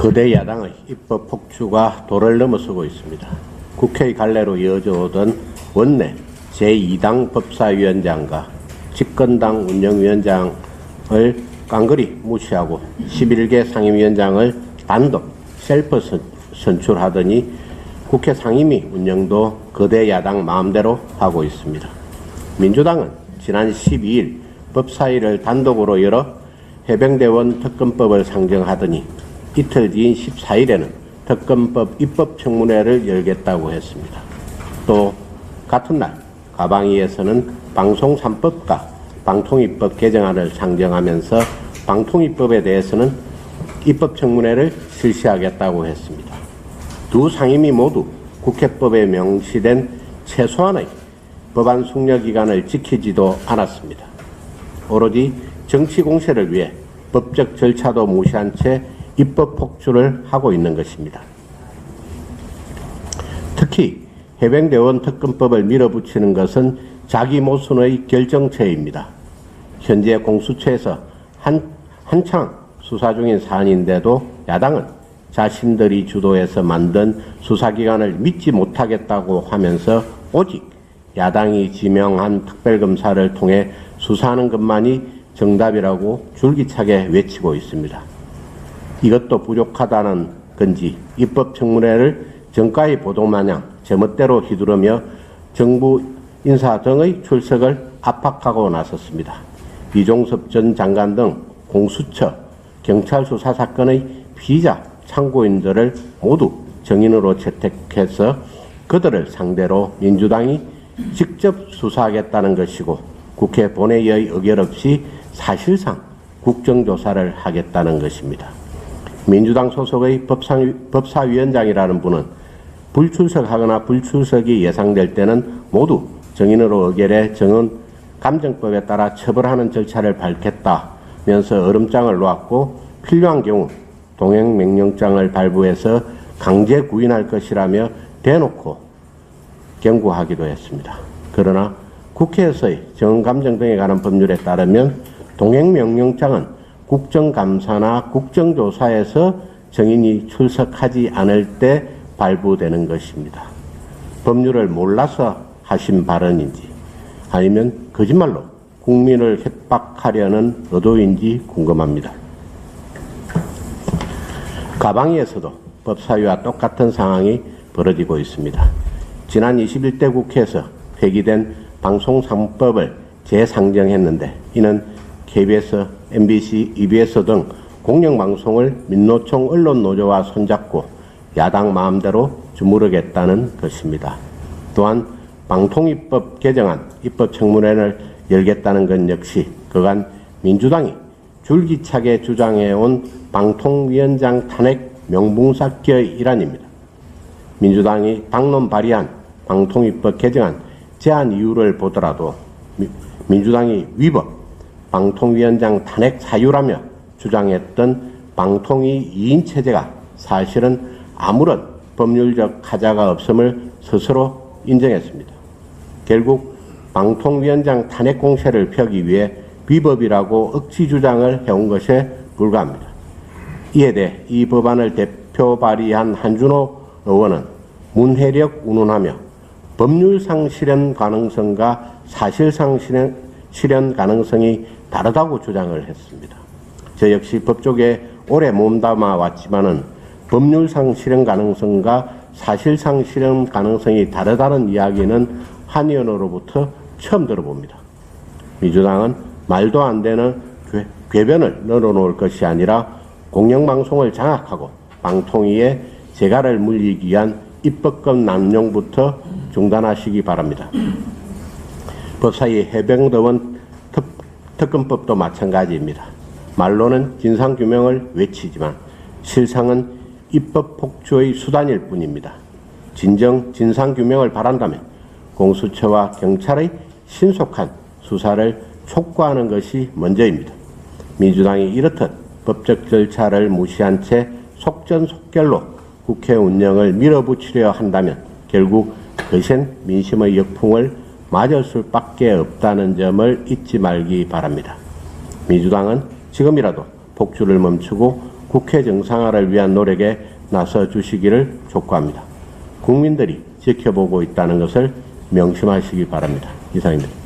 거대 야당의 입법 폭주가 도를 넘어서고 있습니다. 국회의 갈래로 이어져 오던 원내 제2당 법사위원장과 집권당 운영위원장을 깡그리 무시하고 11개 상임위원장을 단독 셀프 선출하더니 국회 상임위 운영도 거대 야당 마음대로 하고 있습니다. 민주당은 지난 12일 법사위를 단독으로 열어 해병대원 특검법을 상정하더니 이틀 뒤인 14일에는 특검법 입법청문회를 열겠다고 했습니다. 또 같은 날 가방위에서는 방송 3법과 방통위법 개정안을 상정하면서 방통위법에 대해서는 입법청문회를 실시하겠다고 했습니다. 두 상임위 모두 국회법에 명시된 최소한의 법안 숙려 기간을 지키지도 않았습니다. 오로지 정치 공세를 위해 법적 절차도 무시한 채 입법 폭주를 하고 있는 것입니다. 특히 해병대원 특검법을 밀어붙이는 것은 자기 모순의 결정체입니다. 현재 공수처에서 한창 수사 중인 사안인데도 야당은 자신들이 주도해서 만든 수사기관을 믿지 못하겠다고 하면서 오직 야당이 지명한 특별검사를 통해 수사하는 것만이 정답이라고 줄기차게 외치고 있습니다. 이것도 부족하다는 건지 입법청문회를 정가의 보도마냥 제멋대로 휘두르며 정부 인사 등의 출석을 압박하고 나섰습니다. 이종섭 전 장관 등 공수처, 경찰 수사 사건의 피의자 참고인들을 모두 정인으로 채택해서 그들을 상대로 민주당이 직접 수사하겠다는 것이고 국회 본회의의 의결 없이 사실상 국정조사를 하겠다는 것입니다. 민주당 소속의 법사위원장이라는 분은 불출석하거나 불출석이 예상될 때는 모두 정인으로 의결해 정은 감정법에 따라 처벌하는 절차를 밟겠다면서 얼음장을 놓았고 필요한 경우 동행명령장을 발부해서 강제 구인할 것이라며 대놓고 경고하기도 했습니다. 그러나 국회에서의 정언감정 등에 관한 법률에 따르면 동행명령장은 국정감사나 국정조사에서 정인이 출석하지 않을 때 발부되는 것입니다. 법률을 몰라서 하신 발언인지 아니면 거짓말로 국민을 협박하려는 의도인지 궁금합니다. 가방위에서도 법사위와 똑같은 상황이 벌어지고 있습니다. 지난 21대 국회에서 폐기된 방송 3법을 재상정했는데 이는 KBS, MBC, EBS 등 공영방송을 민노총 언론노조와 손잡고 야당 마음대로 주무르겠다는 것입니다. 또한 방통위법 개정안 입법청문회를 열겠다는 것 역시 그간 민주당이 줄기차게 주장해온 방통위원장 탄핵 명분쌓기의 일환입니다. 민주당이 당론 발의한 방통위법 개정안 제안 이유를 보더라도 민주당이 위법, 방통위원장 탄핵 사유라며 주장했던 방통위 2인 체제가 사실은 아무런 법률적 하자가 없음을 스스로 인정했습니다. 결국 방통위원장 탄핵 공세를 펴기 위해 위법이라고 억지 주장을 해온 것에 불과합니다. 이에 대해 이 법안을 대표 발의한 한준호 의원은 문해력 운운하며 법률상 실현 가능성과 사실상 실현 가능성이 다르다고 주장을 했습니다. 저 역시 법조계에 오래 몸담아 왔지만은 법률상 실현 가능성과 사실상 실현 가능성이 다르다는 이야기는 한 의원으로부터 처음 들어봅니다. 민주당은 말도 안 되는 궤변을 늘어놓을 것이 아니라 공영방송을 장악하고 방통위에 재갈을 물리기 위한 입법권 남용부터 중단하시기 바랍니다. 법사위 해병대원 특검법도 마찬가지입니다. 말로는 진상규명을 외치지만 실상은 입법 폭주의 수단일 뿐입니다. 진정 진상규명을 바란다면 공수처와 경찰의 신속한 수사를 촉구하는 것이 먼저입니다. 민주당이 이렇듯 법적 절차를 무시한 채 속전속결로 국회 운영을 밀어붙이려 한다면 결국 거센 민심의 역풍을 맞을 수밖에 없다는 점을 잊지 말기 바랍니다. 민주당은 지금이라도 폭주를 멈추고 국회 정상화를 위한 노력에 나서 주시기를 촉구합니다. 국민들이 지켜보고 있다는 것을 명심하시기 바랍니다. 이상입니다.